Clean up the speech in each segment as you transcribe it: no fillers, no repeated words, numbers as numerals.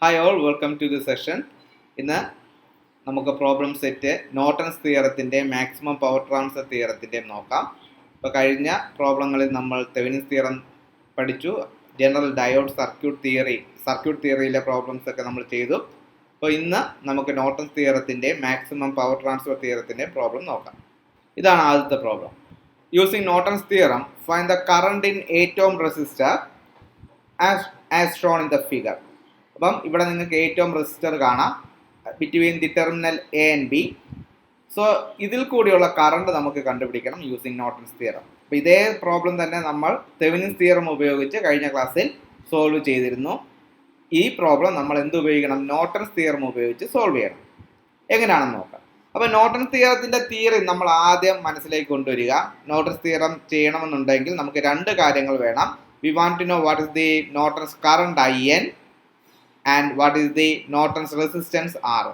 Hi all, welcome to the session. ഇന്ന് നമുക്ക് problem set Norton's തിയറത്തിൻ്റെ മാക്സിമം പവർ ട്രാൻസ്ഫർ തിയറത്തിൻ്റെയും നോക്കാം. ഇപ്പോൾ കഴിഞ്ഞ പ്രോബ്ലങ്ങളിൽ നമ്മൾ തെവനിൻസ് തിയറം പഠിച്ചു, ജനറൽ ഡയോഡ് സർക്യൂട്ട് തിയറിയിലെ പ്രോബ്ലംസ് ഒക്കെ നമ്മൾ ചെയ്തു. അപ്പോൾ ഇന്ന് നമുക്ക് നോർട്ടൺസ് തിയറത്തിൻ്റെ മാക്സിമം പവർ ട്രാൻസ്ഫർ തിയറത്തിൻ്റെ പ്രോബ്ലം നോക്കാം. ഇതാണ് ആദ്യത്തെ problem. Using Norton's theorem find the current in 8 ohm resistor as shown in the figure. അപ്പം ഇവിടെ നിങ്ങൾക്ക് 8 ohm റെസിസ്റ്റർ കാണാം between the terminal A and B. So ഇതിൽ കൂടിയുള്ള കറണ്ട് നമുക്ക് കണ്ടുപിടിക്കണം യൂസിങ് നോർട്ടൺസ് തിയറം. അപ്പോൾ ഇതേ പ്രോബ്ലം തന്നെ നമ്മൾ തെവനിൻസ് തിയറം ഉപയോഗിച്ച് കഴിഞ്ഞ ക്ലാസ്സിൽ സോൾവ് ചെയ്തിരുന്നു. ഈ പ്രോബ്ലം നമ്മൾ എന്ത് ഉപയോഗിക്കണം? നോർട്ടൺസ് തിയറം ഉപയോഗിച്ച് സോൾവ് ചെയ്യണം. എങ്ങനെയാണെന്ന് നോക്കാം. അപ്പോൾ നോർട്ടൺസ് തിയറത്തിൻ്റെ തിയറി നമ്മൾ ആദ്യം മനസ്സിലേക്ക് കൊണ്ടുവരിക. നോർട്ടൺസ് തിയറം ചെയ്യണമെന്നുണ്ടെങ്കിൽ നമുക്ക് രണ്ട് കാര്യങ്ങൾ വേണം. We want to know what is the Norton's current IN and what is the Norton's resistance R.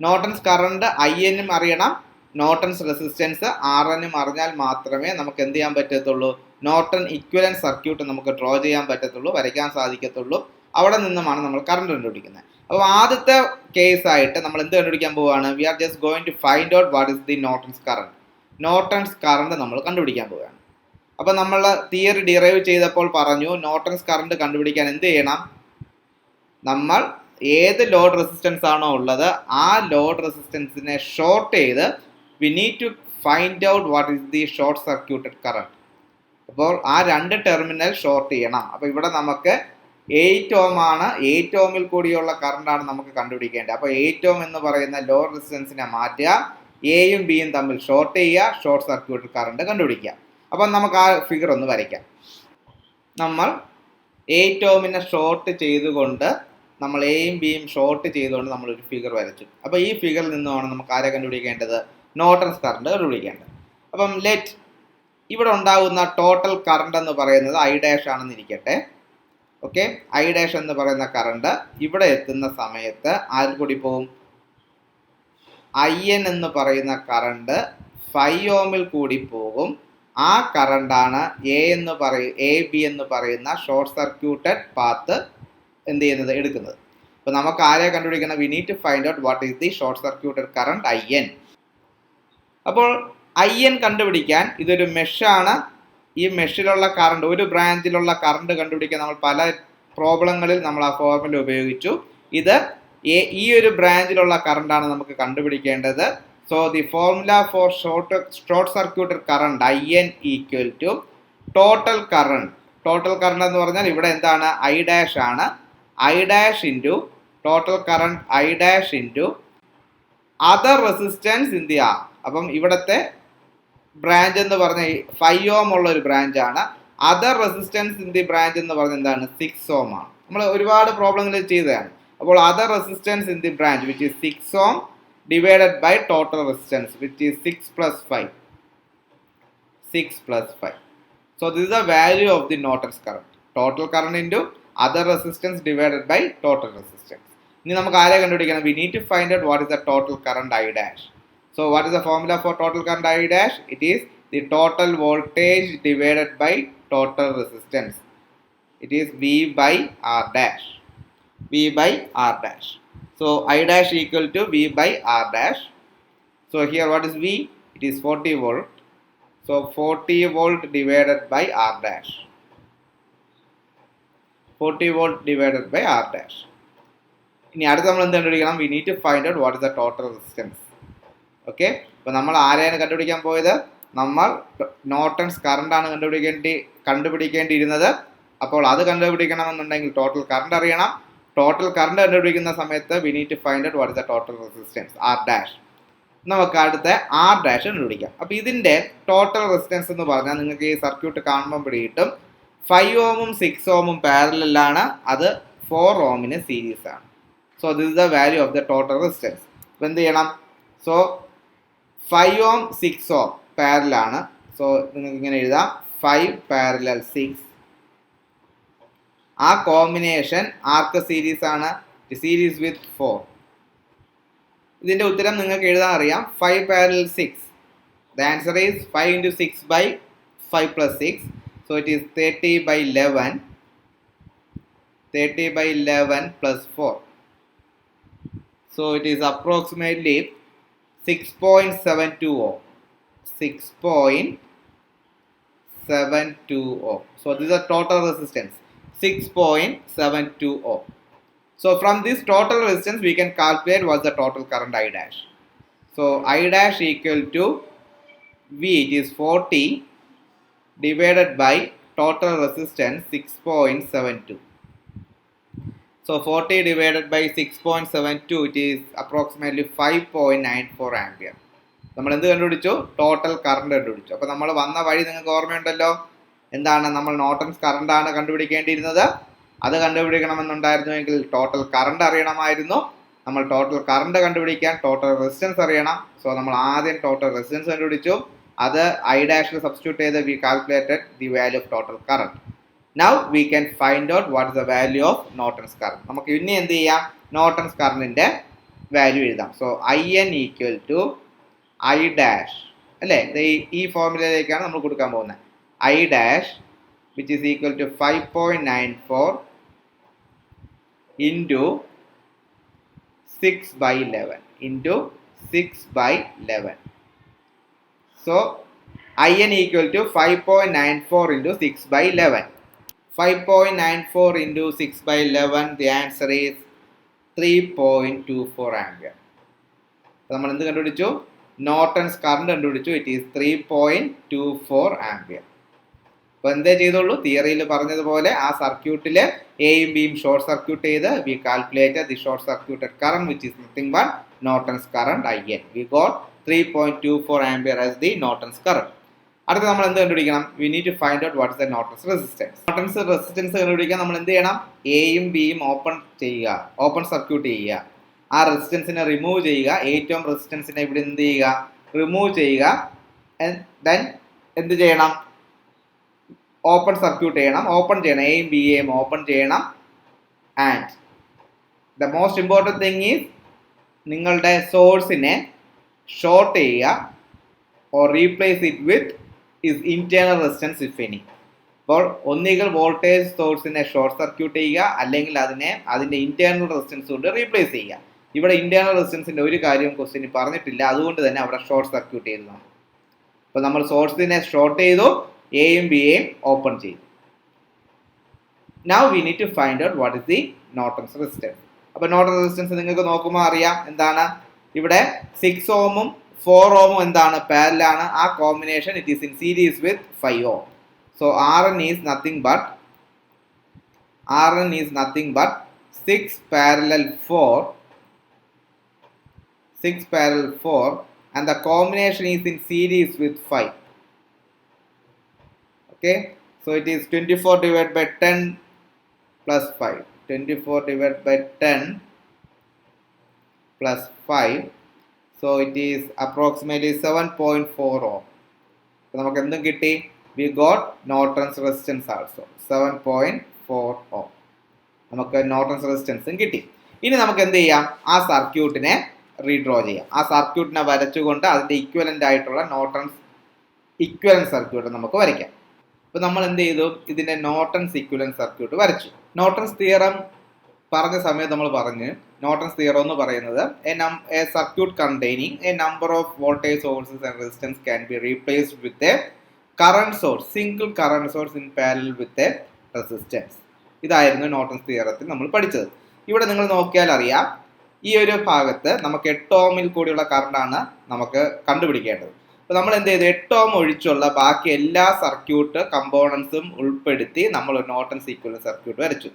Norton's current IN അറിയണം, നോർട്ടൺസ് റെസിസ്റ്റൻസ് RN അറിഞ്ഞാൽ മാത്രമേ നമുക്ക് എന്ത് ചെയ്യാൻ പറ്റത്തുള്ളൂ? നോർട്ടൺ ഇക്വലന്റ് സർക്യൂട്ട് നമുക്ക് ഡ്രോ ചെയ്യാൻ പറ്റത്തുള്ളൂ, വരയ്ക്കാൻ സാധിക്കത്തുള്ളൂ. അവിടെ നിന്നുമാണ് നമ്മൾ കറണ്ട് കണ്ടുപിടിക്കുന്നത്. അപ്പോൾ ആദ്യത്തെ കേസായിട്ട് നമ്മൾ എന്ത് കണ്ടുപിടിക്കാൻ പോവുകയാണ്? We are just going to find out what is the Norton's current. Norton's current നമ്മൾ കണ്ടുപിടിക്കാൻ പോവുകയാണ്. അപ്പോൾ നമ്മൾ തിയറി ഡിറൈവ് ചെയ്തപ്പോൾ പറഞ്ഞു നോർട്ടൺസ് കറണ്ട് കണ്ടുപിടിക്കാൻ എന്ത് ചെയ്യണം? നമ്മൾ ഏത് ലോഡ് റെസിസ്റ്റൻസ് ആണോ ഉള്ളത് ആ ലോഡ് റെസിസ്റ്റൻസിനെ ഷോർട്ട് ചെയ്ത് we need to find out what is the short circuited current. അപ്പോൾ ആ രണ്ട് ടെർമിനൽ ഷോർട്ട് ചെയ്യണം. അപ്പോൾ ഇവിടെ നമുക്ക് 8 ohm ആണ്, 8 ohmൽ കൂടിയുള്ള കറണ്ടാണ് നമുക്ക് കണ്ടുപിടിക്കേണ്ടത്. അപ്പോൾ 8 ohm എന്ന് പറയുന്ന ലോഡ് റെസിസ്റ്റൻസിനെ മാറ്റുക, എയും ബിയും തമ്മിൽ ഷോർട്ട് ചെയ്യുക, ഷോർട്ട് സർക്യൂട്ടഡ് കറണ്ട് കണ്ടുപിടിക്കുക. അപ്പം നമുക്ക് ആ ഫിഗർ ഒന്ന് വരയ്ക്കാം. നമ്മൾ 8 ohmനെ ഷോർട്ട് ചെയ്തുകൊണ്ട് നമ്മൾ എയും ബിയും ഷോർട്ട് ചെയ്തുകൊണ്ട് നമ്മളൊരു ഫിഗർ വരച്ചു. അപ്പോൾ ഈ ഫിഗറിൽ നിന്നുമാണ് നമുക്ക് ആരെ കണ്ടുപിടിക്കേണ്ടത്? നോർട്ടൺസ് കറണ്ട് കണ്ടുപിടിക്കേണ്ടത്. അപ്പം ഇവിടെ ഉണ്ടാകുന്ന ടോട്ടൽ കറണ്ട് എന്ന് പറയുന്നത് I' ആണെന്ന് ഇരിക്കട്ടെ. ഓക്കെ, I' എന്ന് പറയുന്ന കറണ്ട് ഇവിടെ എത്തുന്ന സമയത്ത് ആരിൽ കൂടി പോകും? IN എന്ന് പറയുന്ന കറണ്ട് 5 ohmൽ കൂടി പോകും. ആ കറണ്ടാണ് എ ബി എന്ന് പറയുന്ന ഷോർട്ട് സർക്യൂട്ടഡ് പാത്ത് എന്ത് ചെയ്യുന്നത്? എടുക്കുന്നത്. അപ്പോൾ നമുക്ക് ആരെ കണ്ടുപിടിക്കണം? We need to find out what is the short circuited current IN. അപ്പോൾ IN കണ്ടുപിടിക്കാൻ ഇതൊരു മെഷാണ്. ഈ മെഷിലുള്ള കറണ്ട്, ഒരു ബ്രാഞ്ചിലുള്ള കറണ്ട് കണ്ടുപിടിക്കാൻ നമ്മൾ പല പ്രോബ്ലങ്ങളിൽ നമ്മൾ ആ ഫോർമുല ഉപയോഗിച്ചു. ഈ ഒരു ബ്രാഞ്ചിലുള്ള കറണ്ടാണ് നമുക്ക് കണ്ടുപിടിക്കേണ്ടത്. So the formula for short circuited current IN equal to total current. Total current എന്ന് പറഞ്ഞാൽ ഇവിടെ എന്താണ്? I' ആണ്. I' into total current I' into other resistance in the R. അപ്പം ഇവിടുത്തെ ബ്രാഞ്ച് എന്ന് പറഞ്ഞാൽ 5 ohm ഉള്ള ഒരു ബ്രാഞ്ചാണ്. Other resistance in the branch എന്ന് പറഞ്ഞാൽ എന്താണ്? 6 ohm ആണ്. നമ്മൾ ഒരുപാട് പ്രോബ്ലങ്ങളിൽ ചെയ്തതാണ്. അപ്പോൾ other resistance in the branch which is 6 ohm divided by total resistance which is 6 plus 5. So this is the value of the Norton's current. Total current into other resistance divided by total resistance. ഇനി നമുക്ക് ആരെ കണ്ടുപിടിക്കണം? We need to find out what is the total current I'. So what is the formula for total current I'? It is the total voltage divided by total resistance. It is V by R dash. So I' equal to V by R'. So here what is V? It is 40 volt. So 40 volt divided by R'. 40 volt divided by R'. ഇനി അടുത്ത നമ്മൾ എന്ത് കണ്ടുപിടിക്കണം? We need to find out what is the total resistance. Okay, അപ്പോൾ നമ്മൾ ആരെയാണ് കണ്ടുപിടിക്കാൻ പോയത്? നമ്മൾ നോർട്ടൺസ് കറണ്ടാണ് കണ്ടുപിടിക്കേണ്ടിയിരുന്നത്. അപ്പോൾ അത് കണ്ടുപിടിക്കണമെന്നുണ്ടെങ്കിൽ ടോട്ടൽ കറണ്ട് അറിയണം. ടോട്ടൽ കറണ്ട് കണ്ടുപിടിക്കുന്ന സമയത്ത് we need to find out what is the total resistance R'. നമുക്ക് അടുത്ത R' കണ്ടുപിടിക്കാം. അപ്പോൾ ഇതിൻ്റെ ടോട്ടൽ റെസിസ്റ്റൻസ് എന്ന് പറഞ്ഞാൽ നിങ്ങൾക്ക് ഈ സർക്യൂട്ട് കാണുമ്പോൾ പിടിയിട്ടും 5 ohmഉം 6 ohmഉം പാരലലാണ്, അത് 4 ohmന് സീരീസ് ആണ്. So this is the value of the total resistance. അപ്പോൾ എന്ത് ചെയ്യണം? So 5 ohm 6 ohm പാരലാണ്. സോ നിങ്ങൾക്ക് ഇങ്ങനെ എഴുതാം 5 parallel 6. ആ കോമ്പിനേഷൻ ആർക്ക് സീരീസ് ആണ്? സീരീസ് വിത്ത് 4. ഇതിൻ്റെ ഉത്തരം നിങ്ങൾക്ക് എഴുതാൻ അറിയാം. 5 parallel 6. The answer is 5 into 6 by 5 plus 6. So it is 30 by 11. 30 by 11 plus 4. So it is approximately 6.72 ohm. 6.72 ohm. So this is the total resistance, 6.72 ohm. So from this total resistance we can calculate what's the total current I dash. So I dash equal to V, it is 40 divided by total resistance 6.72. So 40 divided by 6.72, it is approximately 5.94 ampere. നമ്മൾ എന്ത് കണ്ടുപിടിച്ചു? Total current കണ്ടുപിടിച്ചു. അപ്പോൾ നമ്മൾ വന്ന വഴി നിങ്ങൾക്ക് ഓർമ്മയുണ്ടല്ലോ, എന്താണ്? നമ്മൾ നോർട്ടൺസ് കറണ്ട് ആണ് കണ്ടുപിടിക്കേണ്ടിയിരുന്നത്. അത് കണ്ടുപിടിക്കണമെന്നുണ്ടായിരുന്നുവെങ്കിൽ ടോട്ടൽ കറണ്ട് അറിയണമായിരുന്നു. നമ്മൾ ടോട്ടൽ കറണ്ട് കണ്ടുപിടിക്കാൻ ടോട്ടൽ റെസിസ്റ്റൻസ് അറിയണം. സോ നമ്മൾ ആദ്യം ടോട്ടൽ റെസിസ്റ്റൻസ് കണ്ടുപിടിച്ചു. അത് ഐ ഡാഷിൽ സബ്സ്റ്റിറ്റ്യൂട്ട് ചെയ്ത് we calculated the value of total current. Now we can find out what is the value of Norton's current. നമുക്ക് ഇനി എന്ത് ചെയ്യാം? നോർട്ടൺസ് കറണ്ടിന്റെ വാല്യൂ എഴുതാം. So IN equal to I dash, അല്ലേ? ഈ ഫോർമുലയിലേക്കാണ് നമ്മൾ കൊടുക്കാൻ പോകുന്നത്. I dash which is equal to 5.94 into 6 by 11 into 6 by 11. So IN equal to 5.94 into 6 by 11. 5.94 into 6 by 11, the answer is 3.24 ampere. നമ്മൾ എന്ത് കണ്ടുപിടിച്ചു? നോർട്ടൺസ് കറണ്ട് കണ്ടുപിടിച്ചു. It is 3.24 ampere. അപ്പോൾ എന്തേ ചെയ്തോളൂ? തിയറിയിൽ പറഞ്ഞതുപോലെ ആ സർക്യൂട്ടിൽ എയും ബിയും ഷോർട്ട് സർക്യൂട്ട് ചെയ്ത് we calculate the short circuited current which is nothing but Norton's current IN. We got 3.24 ampere as the Norton's current. അടുത്ത നമ്മൾ എന്ത് കണ്ടുപിടിക്കണം? We need to find out what is the Norton's resistance. Norton's resistance കണ്ടുപിടിക്കാൻ നമ്മൾ എന്ത് ചെയ്യണം? എയും ബിയും ഓപ്പൺ ചെയ്യുക, ഓപ്പൺ സർക്യൂട്ട് ചെയ്യുക. ആ റെസിസ്റ്റൻസിനെ റിമൂവ് ചെയ്യുക. 8 ഓം റെസിസ്റ്റൻസിനെ ഇവിടെ എന്ത് ചെയ്യുക? റിമൂവ് ചെയ്യുക. ദെൻ എന്ത് ചെയ്യണം? ഓപ്പൺ സർക്യൂട്ട് ചെയ്യണം. ഓപ്പൺ ചെയ്യണം, എയും ബിയെയും ഓപ്പൺ ചെയ്യണം. And the most important thing is നിങ്ങളുടെ സോഴ്സിനെ ഷോർട്ട് ചെയ്യുക or replace it with is internal resistance if any. അപ്പോൾ ഒന്നുകിൽ വോൾട്ടേജ് സോഴ്സിനെ ഷോർട്ട് സർക്യൂട്ട് ചെയ്യുക, അല്ലെങ്കിൽ അതിൻ്റെ ഇന്റേണൽ റെസിസ്റ്റൻസ് കൊണ്ട് റീപ്ലേസ് ചെയ്യുക. ഇവിടെ ഇന്റേണൽ റെസിസ്റ്റൻസിൻ്റെ ഒരു കാര്യവും ക്വസ്റ്റ്യൻ പറഞ്ഞിട്ടില്ല, അതുകൊണ്ട് തന്നെ അവിടെ ഷോർട്ട് സർക്യൂട്ട് ചെയ്തതാണ്. അപ്പോൾ നമ്മൾ സോഴ്സിനെ ഷോർട്ട് ചെയ്തു, എയും ബിയെയും ഓപ്പൺ ചെയ്തു. Now we need to find out what is the Norton's resistance. അപ്പോൾ നോർട്ടൺ റെസിസ്റ്റൻസ് നിങ്ങൾക്ക് നോക്കുമ്പോൾ അറിയാം എന്താണ്. ഇവിടെ 6 ഓമും 4 ഓമും എന്താണ്? പാരലൽ ആണ്. ആ combination it is in series with 5 ohm. So RN is nothing but 6 parallel 4 and the combination is in series with 5. Okay, so it is 24 divided by 10 plus 5. 24 divided by 10 plus 5. So it is approximately 7.4 ohm. So നമുക്ക് എന്തും കിട്ടി? We got Norton's resistance also 7.4 ohm. നമുക്ക് Norton's resistance കിട്ടി. ഇനി നമുക്ക് എന്ത് ചെയ്യാം? ആ സർക്യൂട്ടിനെ റീഡ്രോ ചെയ്യാം. ആ സർക്യൂട്ടിനെ വരച്ചുകൊണ്ട് അതിൻ്റെ ഇക്വലൻ്റ് ആയിട്ടുള്ള നോർട്ടൺസ് ഇക്വലൻറ്റ് സർക്യൂട്ട് നമുക്ക് വരയ്ക്കാം. അപ്പോൾ നമ്മൾ എന്ത് ചെയ്തു? ഇതിൻ്റെ നോർട്ടൺസ് ഇക്വലൻറ്റ് സർക്യൂട്ട് വരച്ചു. നോർട്ടൺസ് തിയറം പറഞ്ഞ സമയത്ത് നമ്മൾ പറഞ്ഞു, നോർട്ടൺസ് തിയറം എന്ന് പറയുന്നത് A circuit containing A number of voltage sources and resistance can be replaced with a current source, single current source in parallel with a resistance. ഇതായിരുന്നു Norton's തിയറത്തിൽ നമ്മൾ പഠിച്ചത്. ഇവിടെ നിങ്ങൾ നോക്കിയാൽ അറിയാം, ഈ ഒരു ഭാഗത്ത് നമുക്ക് 8 ഓമിൽ കൂടിയുള്ള കറണ്ടാണ് നമുക്ക് കണ്ടുപിടിക്കേണ്ടത്. അപ്പോൾ നമ്മൾ എന്ത് ചെയ്തു? 8 ഓം ഒഴിച്ചുള്ള ബാക്കി എല്ലാ സർക്യൂട്ട് കമ്പോണൻസും ഉൾപ്പെടുത്തി നമ്മൾ ഒരു നോർട്ടൺസ് ഇക്വലന്റ് സർക്യൂട്ട് വരച്ചു.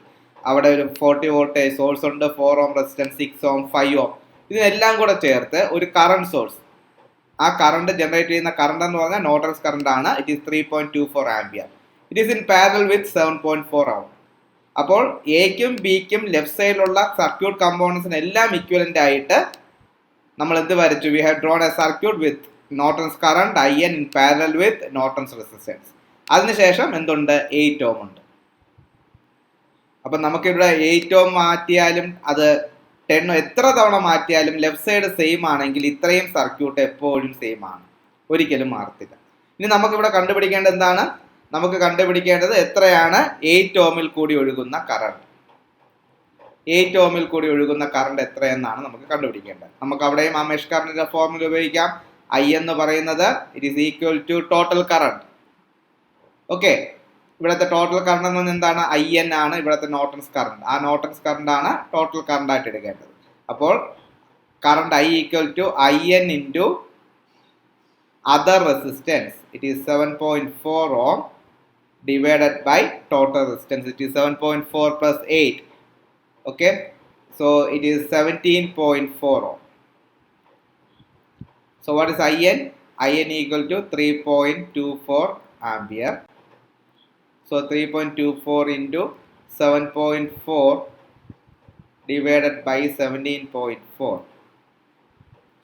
അവിടെ ഒരു 40 വോൾട്ടേജ് സോഴ്സ് ഉണ്ട്, 4 ഓം റെസിസ്റ്റൻസ്, 6 ഓം, 5 ഓം, ഇതിനെല്ലാം കൂടെ ചേർത്ത് ഒരു കറണ്ട് സോഴ്സ്. ആ കറണ്ട് ജനറേറ്റ് ചെയ്യുന്ന കറണ്ട് എന്ന് പറഞ്ഞാൽ നോർട്ടൺസ് കറണ്ട് ആണ്. It is 3.24 ampere. It is in parallel വിത്ത് 7.4 ഓം. അപ്പോൾ എക്കും ബിക്കും ലെഫ്റ്റ് സൈഡിലുള്ള സർക്യൂട്ട് കമ്പോണൻസിന് എല്ലാം ഇക്വലന്റ് ആയിട്ട് നമ്മൾ എന്ത് വരച്ചു? We have drone A circuit with Norton's current IN in parallel with Norton's resistance. അതിനുശേഷം എന്തുണ്ട്? 8 ഓം ഉണ്ട്. അപ്പം നമുക്കിവിടെ 8 ഓം മാറ്റിയാലും അത് 10 എത്ര തവണ മാറ്റിയാലും ലെഫ്റ്റ് സൈഡ് സെയിം ആണെങ്കിൽ ഇത്രയും സർക്യൂട്ട് എപ്പോഴും സെയിം ആണ്, ഒരിക്കലും മാറത്തില്ല. ഇനി നമുക്കിവിടെ കണ്ടുപിടിക്കേണ്ടത് എന്താണ്? നമുക്ക് കണ്ടുപിടിക്കേണ്ടത് എത്രയാണ് 8 ഓമിൽ കൂടി ഒഴുകുന്ന കറണ്ട്. 8 ഓമിൽ കൂടി ഒഴുകുന്ന കറണ്ട് എത്രയെന്നാണ് നമുക്ക് കണ്ടുപിടിക്കേണ്ടത്. നമുക്ക് അവിടെയും ആ മെഷ് കറണ്ടിന്റെ ഫോർമുല ഉപയോഗിക്കാം. I എന്ന് പറയുന്നത് it is equal to total current. Okay, ഇവിടുത്തെ ടോട്ടൽ കറണ്ട് എന്ന് പറഞ്ഞാൽ എന്താണ്? IN ആണ് ഇവിടുത്തെ നോർട്ടൺസ് കറണ്ട്. ആ നോർട്ടൺസ് കറണ്ട് ആണ് ടോട്ടൽ കറണ്ട് ആയിട്ട് എടുക്കേണ്ടത്. അപ്പോൾ current I equal to IN into other resistance, it is 7.4 ohm divided by total resistance, it is 7.4 plus 8. Okay, so it is 17.4 ohm. So what is IN? IN equal to 3.24 ampere. So 3.24 into 7.4 divided by 17.4.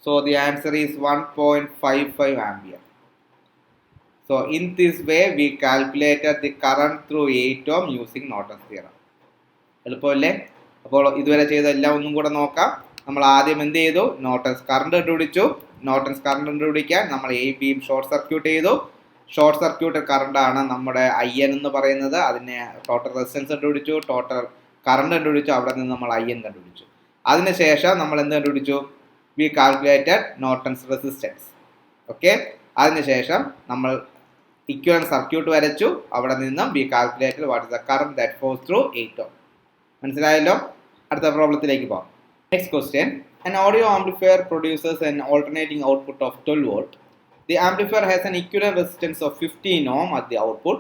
So the answer is 1.55 ampere. So in this way we calculated the current through 8 ohm using Norton's theorem. എളുപ്പമല്ലേ? അപ്പോൾ ഇതുവരെ ചെയ്തെല്ലാം ഒന്നും കൂടെ നോക്കാം. നമ്മൾ ആദ്യം എന്ത് ചെയ്തു? നോർട്ടൺസ് കറണ്ട് കണ്ടുപിടിച്ചു. നോർട്ടൺസ് കറണ്ട് കണ്ടുപിടിക്കാൻ നമ്മൾ എ ബിയും ഷോർട്ട് സർക്യൂട്ട് ചെയ്തു. ഷോർട്ട് സർക്യൂട്ട് കറണ്ട് ആണ് നമ്മുടെ IN എന്ന് പറയുന്നത്. അതിനെ ടോട്ടൽ റെസിസ്റ്റൻസ് കണ്ടുപിടിച്ചു, ടോട്ടൽ കറണ്ട് കണ്ടുപിടിച്ചു, അവിടെ നിന്ന് നമ്മൾ IN കണ്ടുപിടിച്ചു. അതിനുശേഷം നമ്മൾ എന്ത് കണ്ടുപിടിച്ചു? We calculated Norton's resistance. Okay, അതിനുശേഷം നമ്മൾ ഇക്വലന്റ് സർക്യൂട്ട് വരച്ചു. അവിടെ നിന്നും we calculated what is the current that flows through 8 ohm. മനസ്സിലായല്ലോ? അടുത്ത പ്രോബ്ലത്തിലേക്ക് പോകാം. Next question. An audio amplifier produces an alternating output of 12 volt. The amplifier has an equivalent resistance of 15 ohm at the output.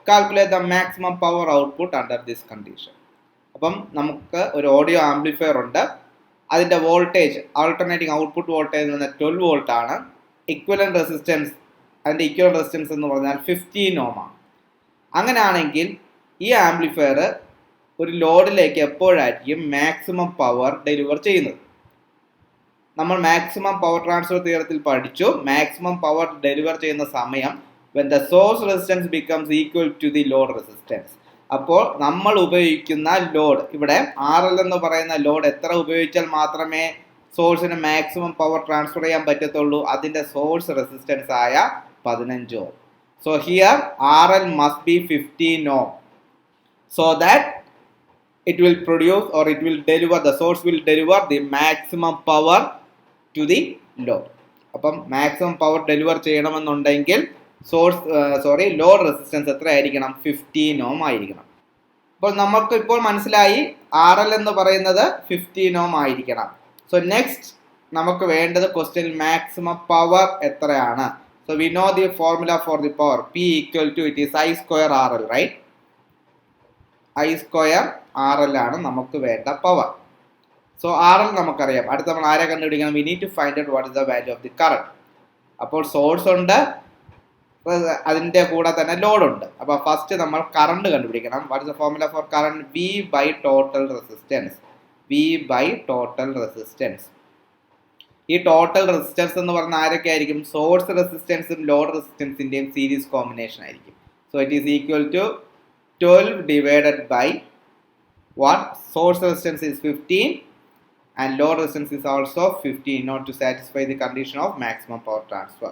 Calculate the maximum power output under this condition. അപ്പം നമുക്ക് ഒരു audio amplifier ഉണ്ട്. അതിൻ്റെ voltage, alternating output voltage എന്ന് പറഞ്ഞാൽ 12 volt ആണ്. Equivalent resistance, അതിൻ്റെ equivalent resistance എന്ന് പറഞ്ഞാൽ 15 ഓം ആണ്. അങ്ങനെയാണെങ്കിൽ ഈ ആംപ്ലിഫയർ ഒരു ലോഡിലേക്ക് എപ്പോഴായിരിക്കും മാക്സിമം പവർ ഡെലിവർ ചെയ്യുന്നത്? നമ്മൾ മാക്സിമം പവർ ട്രാൻസ്ഫർ തിയറത്തിൽ പഠിച്ചു. മാക്സിമം പവർ ഡെലിവർ ചെയ്യുന്ന സമയം when the source resistance becomes equal to the load resistance. അപ്പോൾ നമ്മൾ ഉപയോഗിക്കുന്ന ലോഡ്, ഇവിടെ RL എന്ന് പറയുന്ന ലോഡ് എത്ര ഉപയോഗിച്ചാൽ മാത്രമേ സോഴ്സിന് മാക്സിമം പവർ ട്രാൻസ്ഫർ ചെയ്യാൻ പറ്റത്തുള്ളൂ? അതിൻ്റെ സോഴ്സ് റെസിസ്റ്റൻസ് ആയ 15 ohm. So here RL must be 15 ohm so that it will produce or it will deliver, the source will deliver the maximum power to the load. അപ്പം maximum power deliver ചെയ്യണമെന്നുണ്ടെങ്കിൽ load resistance എത്ര ആയിരിക്കണം? 15 ഓം ആയിരിക്കണം. അപ്പോൾ നമുക്ക് ഇപ്പോൾ മനസ്സിലായി RL എന്ന് പറയുന്നത് 15 ഓം ആയിരിക്കണം. സോ നെക്സ്റ്റ് നമുക്ക് വേണ്ടത് ക്വസ്റ്റ്യൻ മാക്സിമം പവർ എത്രയാണ്? So we know the formula for the power. P equal to it is I square RL, right? I square RL ആണ് നമുക്ക് വേണ്ട പവർ. സോ RL നമുക്കറിയാം. അടുത്ത നമ്മൾ ആരെ കണ്ടുപിടിക്കണം? We need to find out what is the value of the current. അപ്പോൾ source ഉണ്ട്, അതിൻ്റെ കൂടെ തന്നെ ലോഡ് ഉണ്ട്. അപ്പോൾ ഫസ്റ്റ് നമ്മൾ കറണ്ട് കണ്ടുപിടിക്കണം. What is the formula for current? V by total resistance. V by total resistance. ഈ ടോട്ടൽ റെസിസ്റ്റൻസ് എന്ന് പറഞ്ഞാൽ ആരൊക്കെ ആയിരിക്കും? സോഴ്സ് റെസിസ്റ്റൻസും ലോഡ് റെസിസ്റ്റൻസിൻ്റെയും സീരീസ് കോമ്പിനേഷൻ ആയിരിക്കും. So it is equal to 12 divided by what? Source resistance is 15 and load resistance is also 15 in order to satisfy the condition of maximum power transfer.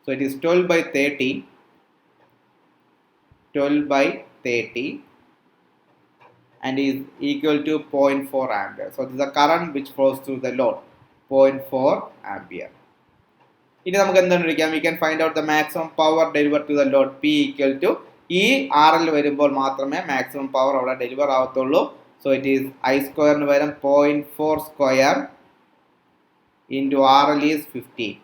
So it is 12 by 30 and is equal to 0.4 ampere. So this is the current which flows through the load, 0.4 ampere. ഇനി നമുക്ക് എന്താണ് വിളിക്കാം? We can find out the maximum power delivered to the load. P equal to ഈ RL വരുമ്പോൾ മാത്രമേ maximum power അവിടെ deliver ആവത്തുള്ളൂ. So it is I സ്ക്വയറിന് പകരം 0.4 square into RL is 15.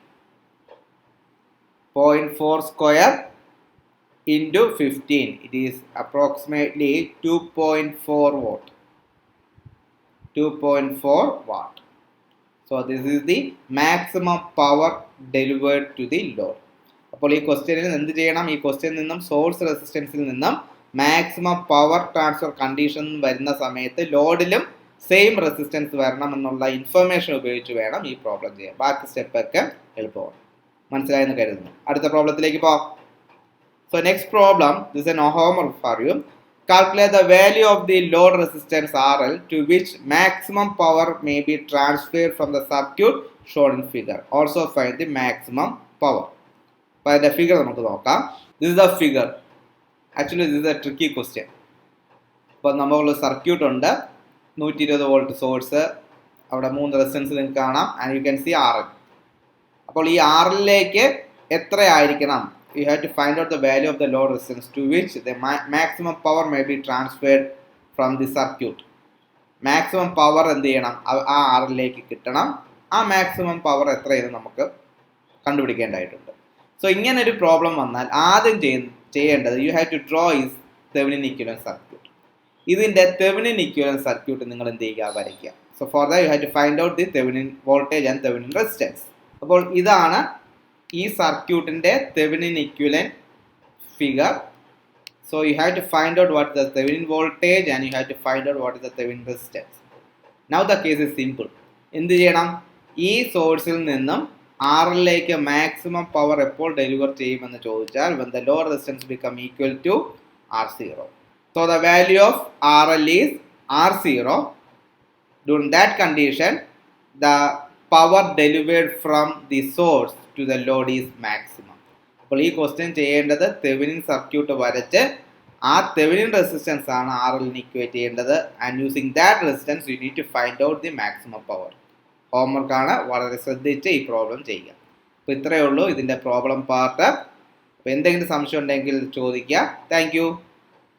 0.4 square into 15, it is approximately 2.4 watt. 2.4 watt. So this is the maximum power delivered to the load. അപ്പോൾ ഈ ക്വസ്റ്റ്യനിൽ എന്ത് ചെയ്യണം? ഈ ക്വസ്റ്റ്യനിൽ നിന്നും സോഴ്സ് റെസിസ്റ്റൻസിൽ നിന്നും മാക്സിമം പവർ ട്രാൻസ്ഫർ കണ്ടീഷൻ വരുന്ന സമയത്ത് ലോഡിലും സെയിം റെസിസ്റ്റൻസ് വരണം എന്നുള്ള ഇൻഫർമേഷൻ ഉപയോഗിച്ച് വേണം ഈ പ്രോബ്ലം ചെയ്യാൻ. ബാക്കി സ്റ്റെപ്പൊക്കെ എളുപ്പമാണ്. മനസ്സിലായെന്ന് കരുതുന്നു. അടുത്ത പ്രോബ്ലത്തിലേക്ക് പോകാം. So next problem, this N homework for you. Calculate the value of the load resistance RL to which maximum power may be transferred from the circuit shown in figure. Also find the maximum power. അപ്പോൾ അതിൻ്റെ figure നമുക്ക് നോക്കാം. This is the figure. Actually this is A tricky question. അപ്പോൾ നമ്മളൊരു circuit ഉണ്ട്. 120 volt source, അവിടെ 3 resistance നിങ്ങൾക്ക് കാണാം, and you can see RL. അപ്പോൾ ഈ RLലേക്ക് എത്ര ആയിരിക്കണം? You have to find out the value of the load resistance to which the maximum power may be transferred from the circuit. Maximum power എന്ത് ചെയ്യണം? ആ RLലേക്ക് കിട്ടണം. ആ മാക്സിമം പവർ എത്രയെന്ന് നമുക്ക് കണ്ടുപിടിക്കേണ്ടതായിട്ടുണ്ട്. സോ ഇങ്ങനെ ഒരു പ്രോബ്ലം വന്നാൽ ആദ്യം ചെയ്യേണ്ടത് you have to draw is Thevenin equivalent circuit. ഇതിൻ്റെ തെവനിൻ ഇക്വലന്റ് സർക്യൂട്ട് നിങ്ങൾ എന്ത് ചെയ്യുക? വരയ്ക്കുക. So for that you have to find out the Thevenin voltage and Thevenin resistance. അപ്പോൾ ഇതാണ് ഈ സർക്യൂട്ടിൻ്റെ Thevenin equivalent figure. So you have to find out what is the Thevenin voltage and you have to find out what is the Thevenin resistance. Now the case is simple. എന്ത് ചെയ്യണം? ഈ സോഴ്സിൽ നിന്നും RLലേക്ക് maximum power എപ്പോൾ deliver ചെയ്യുമെന്ന് ചോദിച്ചാൽ when the load resistance become equal to R0. So the value of RL is R0. During that condition, the power delivered from the source to the load is maximum. അപ്പോൾ ഈ question ചെയ്യേണ്ടത് Thevenin circuit വരച്ച് ആ Thevenin resistance ആണ് RLന് equate ചെയ്യേണ്ടത്. And using that resistance you need to find out the maximum power. ഹോംവർക്കാണ്, വളരെ ശ്രദ്ധിച്ച് ഈ പ്രോബ്ലം ചെയ്യുക. അപ്പോൾ ഇത്രയേ ഉള്ളൂ ഇതിൻ്റെ പ്രോബ്ലം പാർട്ട്. അപ്പോൾ എന്തെങ്കിലും സംശയം ഉണ്ടെങ്കിൽ ചോദിക്കുക. Thank you.